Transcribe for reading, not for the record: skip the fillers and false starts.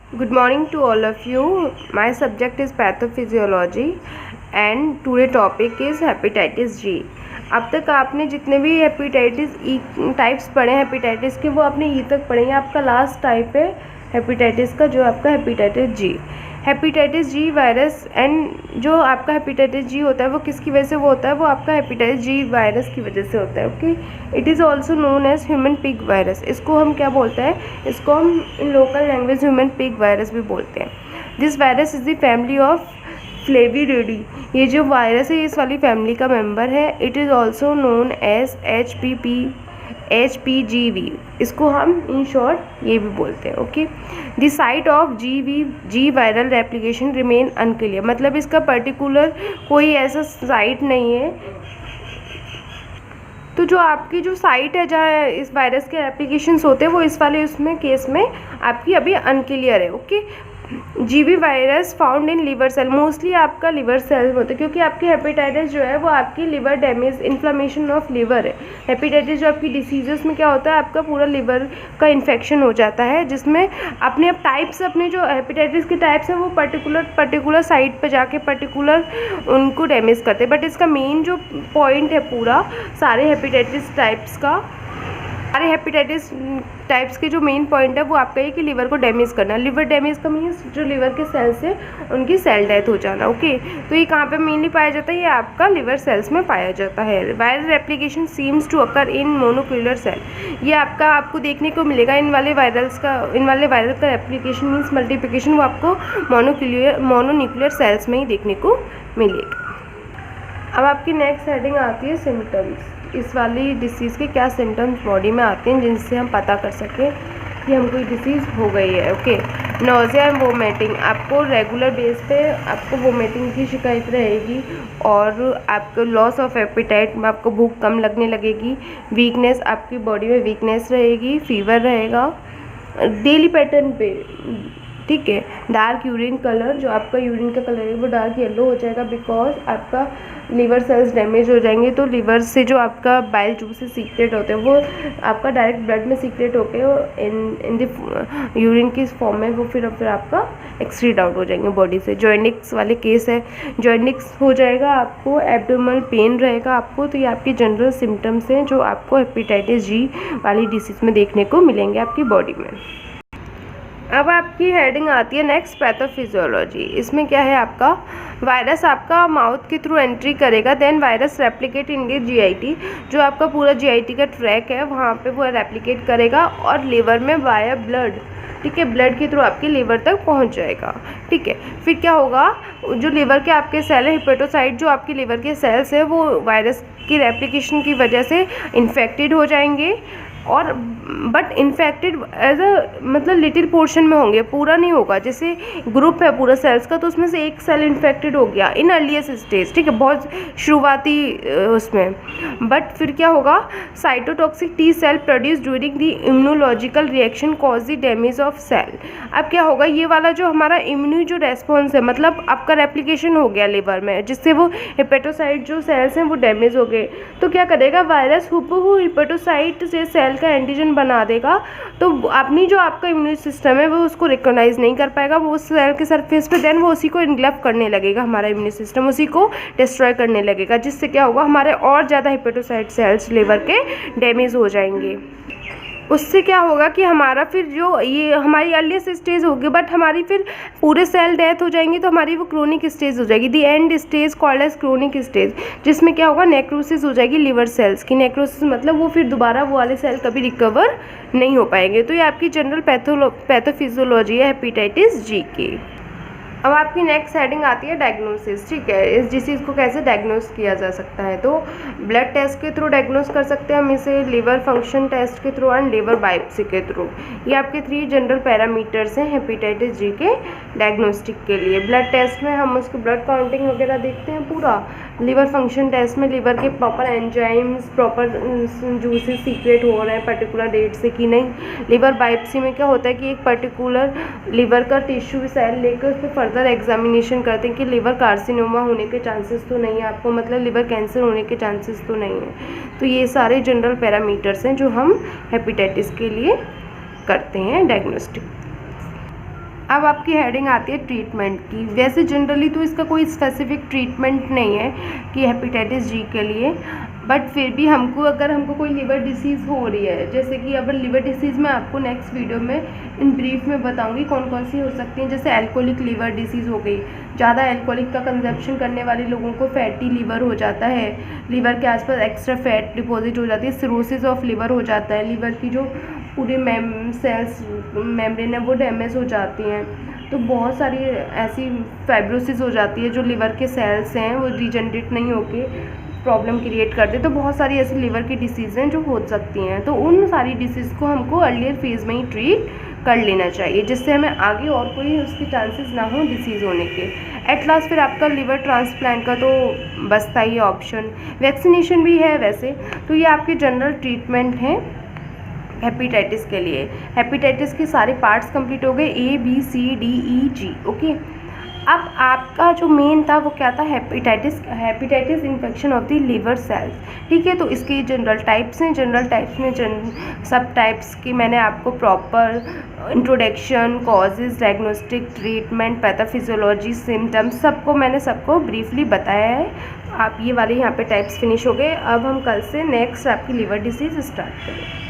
Good morning to all of you. My subject is pathophysiology and today topic is hepatitis G. अब तक आपने जितने भी hepatitis E types पढ़े हैं हेपेटाइटिस के, वो आपने ई तक पढ़े हैं। आपका लास्ट टाइप है हेपेटाइटिस का, जो आपका hepatitis G. Hepatitis G virus and जो आपका हेपेटाइटिस जी होता है वो किसकी वजह से वो होता है, वो आपका हेपेटाइटिस जी वायरस की वजह से होता है। Okay, it is also known as human pig virus. इसको हम क्या बोलते हैं, इसको हम in local language human pig virus भी बोलते हैं। This virus is the family of flaviviridae. ये जो वायरस है इस वाली फैमिली का मेंबर है। It is also known as HPGV। इसको हम इन शॉर्ट ये भी बोलते हैं। Okay, the site of G viral replication remain unclear. मतलब इसका पर्टिकुलर कोई ऐसा साइट नहीं है। तो जो आपकी जो साइट है जहाँ इस वायरस के एप्लीकेशंस होते हैं वो इस वाले उसमें केस में आपकी अभी अनक्लियर है। Okay, GV virus found in liver cell, mostly आपका लिवर सेल होता है, क्योंकि आपकी हेपेटाइटिस जो है वो आपकी liver damage, inflammation of liver है। हेपेटाइटिस जो आपकी डिसीजेस में क्या होता है, आपका पूरा लिवर का इन्फेक्शन हो जाता है, जिसमें अपने अब टाइप्स, अपने जो हेपेटाइटिस के टाइप्स हैं वो पर्टिकुलर साइट पर जाके पर्टिकुलर उनको डैमेज करते हैं। बट इसका मेन जो पॉइंट है पूरा सारे हेपेटाइटिस टाइप्स के जो मेन पॉइंट है वो आपका है कि लिवर को डैमेज करना। लिवर डैमेज का मीन्स जो लिवर के सेल्स है उनकी सेल डेथ हो जाना। ओके, तो ये कहाँ पे मेनली पाया जाता है, ये आपका लिवर सेल्स में पाया जाता है। Viral replication seems to occur in monocular cell. ये आपको देखने को मिलेगा इन वाले वायरल का रेप्लिकेशन मीन्स मल्टीप्लिकेशन, वो आपको मोनोन्यूक्लियर सेल्स में ही देखने को मिलेगा। अब आपकी नेक्स्ट हेडिंग आती है सिम्टम्स। इस वाली डिसीज़ के क्या सिम्टम्स बॉडी में आते हैं जिनसे हम पता कर सकें कि हमको डिसीज़ हो गई है। ओके, नोज़िया एंड वोमिटिंग, आपको रेगुलर बेस पे आपको वोमिटिंग की शिकायत रहेगी और आपको लॉस ऑफ एपेटाइट, आपको भूख कम लगने लगेगी। वीकनेस, आपकी बॉडी में वीकनेस रहेगी। फीवर रहेगा डेली पैटर्न पे, ठीक है। डार्क यूरिन कलर, जो आपका यूरिन का कलर है वो डार्क येलो हो जाएगा, बिकॉज आपका लिवर सेल्स डैमेज हो जाएंगे। तो लिवर से जो आपका बाइल जूसेस सीक्रेट होते हैं वो आपका डायरेक्ट ब्लड में सीक्रेट होके इन द यूरिन की फॉर्म में वो फिर आपका एक्सक्रीट आउट हो जाएंगे बॉडी से। जॉइंटिक्स वाले केस है, जॉइंटिक्स हो जाएगा, आपको एब्डोमिनल पेन रहेगा आपको। तो ये आपकी जनरल सिम्टम्स हैं जो आपको हेपेटाइटिस जी वाली डिसीज़ में देखने को मिलेंगे आपकी बॉडी में। अब आपकी हेडिंग आती है नेक्स्ट पैथोफिजियोलॉजी। इसमें क्या है, आपका वायरस आपका माउथ के थ्रू एंट्री करेगा, then virus replicate in the GIT। जो आपका पूरा GIT का ट्रैक है वहाँ पे वो रेप्लिकेट करेगा और लिवर में वाया ब्लड, ठीक है, ब्लड के थ्रू आपके लिवर तक पहुँच जाएगा। ठीक है, फिर क्या होगा, जो लिवर के आपके सेल है हिपेटोसाइट, जो आपके लिवर के सेल्स है वो वायरस की रेप्लिकेशन की वजह से इन्फेक्टेड हो जाएंगे और बट इन्फेक्टेड एज अ मतलब लिटिल पोर्शन में होंगे, पूरा नहीं होगा। जैसे ग्रुप है पूरा सेल्स का तो उसमें से एक सेल इन्फेक्टेड हो गया इन अर्लीस्ट स्टेज, ठीक है, बहुत शुरुआती उसमें। बट फिर क्या होगा, cytotoxic T cell produce during the immunological reaction cause the damage of cell. अब क्या होगा, ये वाला जो हमारा इम्यूनी जो रेस्पॉन्स है, मतलब आपका रेप्लिकेशन हो गया लिवर में, जिससे वो हिपेटोसाइट जो सेल्स हैं वो डैमेज हो गए। तो क्या करेगा वायरस, हुबहू हिपेटोसाइट से सेल का एंटीजन बना देगा। तो अपनी जो आपका इम्यून सिस्टम है वो उसको रिकॉग्नाइज नहीं कर पाएगा, वो उस सेल के सरफेस पे, देन वो उसी को इनग्लफ करने लगेगा, हमारा इम्यून सिस्टम उसी को डिस्ट्रॉय करने लगेगा, जिससे क्या होगा, हमारे और ज़्यादा हिपेटोसाइट सेल्स लिवर के डैमेज हो जाएंगे। उससे क्या होगा कि हमारा फिर जो ये हमारी अर्लीस्ट स्टेज होगी, बट हमारी फिर पूरे सेल डेथ हो जाएंगी, तो हमारी वो क्रोनिक स्टेज हो जाएगी, the end stage called as chronic stage, जिसमें क्या होगा, नेक्रोसिस हो जाएगी लिवर सेल्स की। नेक्रोसिस मतलब वो फिर दोबारा वो वाले सेल कभी रिकवर नहीं हो पाएंगे। तो ये आपकी जनरल पैथोफिजियोलॉजी है हेपेटाइटिस जी की। अब आपकी नेक्स्ट हेडिंग आती है डायग्नोसिस, ठीक है। इस डिसीज़ को कैसे डायग्नोस किया जा सकता है, तो ब्लड टेस्ट के थ्रू डायग्नोस कर सकते हैं हम इसे, लिवर फंक्शन टेस्ट के थ्रू एंड लिवर बायोप्सी के थ्रू। ये आपके 3 जनरल पैरामीटर्स हैं हेपेटाइटिस जी के डायग्नोस्टिक के लिए। ब्लड टेस्ट में हम उसकी ब्लड काउंटिंग वगैरह देखते हैं पूरा। लिवर फंक्शन टेस्ट में लिवर के proper enzymes, proper juices secret हो रहे हैं पर्टिकुलर डेट से कि नहीं। लिवर बायोप्सी में क्या होता है कि एक पर्टिकुलर लिवर का टिश्यू सेल लेकर उस पर फर्दर एग्जामिनेशन करते हैं कि लिवर कार्सिनोमा होने के चांसेस तो नहीं है आपको, मतलब लिवर कैंसर होने के चांसेस तो नहीं है। तो ये सारे जनरल पैरामीटर्स हैं जो हम हेपेटाइटिस के लिए करते हैं डायग्नोस्टिक। अब आपकी हेडिंग आती है ट्रीटमेंट की। वैसे जनरली तो इसका कोई स्पेसिफिक ट्रीटमेंट नहीं है कि हेपेटाइटिस जी के लिए, बट फिर भी अगर हमको कोई लिवर डिसीज़ हो रही है, जैसे कि अब लिवर डिसीज़ मैं आपको नेक्स्ट वीडियो में इन ब्रीफ में बताऊंगी कौन कौन सी हो सकती हैं। जैसे एल्कोहलिक लिवर डिसीज़ हो गई, ज़्यादा एल्कोहलिक का कंजप्शन करने वाले लोगों को फैटी लिवर हो जाता है, लिवर के आसपास एक्स्ट्रा फैट डिपॉजिट हो जाती है, सिरोसिस ऑफ लिवर हो जाता है, लिवर की जो पूरे सेल्स मेम्ब्रेन है वो डैमेज हो जाती हैं। तो बहुत सारी ऐसी फाइब्रोसिस हो जाती है, जो लिवर के सेल्स हैं वो रीजनरेट नहीं होके प्रॉब्लम क्रिएट करते। तो बहुत सारी ऐसी लिवर की डिसीज़ हैं जो हो सकती हैं। तो उन सारी डिसीज़ को हमको अर्लियर फेज़ में ही ट्रीट कर लेना चाहिए, जिससे हमें आगे और कोई उसके चांसेस ना हो डिसीज़ होने के। एट लास्ट फिर आपका लिवर ट्रांसप्लांट का तो बचता ही है ऑप्शन। वैक्सीनेशन भी है वैसे। तो ये आपके जनरल ट्रीटमेंट हैं हेपेटाइटिस के लिए। हेपेटाइटिस के सारे पार्ट्स कंप्लीट हो गए, ABCDEG। ओके, अब आपका जो मेन था वो क्या था, hepatitis infection of the liver cells. ठीक है, तो इसके जनरल टाइप्स हैं। जनरल टाइप्स में सब टाइप्स की मैंने आपको proper introduction, causes, diagnostic, treatment, pathophysiology, symptoms सबको ब्रीफली बताया है। आप ये वाले यहाँ पे टाइप्स फिनिश हो गए। अब हम कल से नेक्स्ट आपकी लिवर डिसीज़ स्टार्ट करें।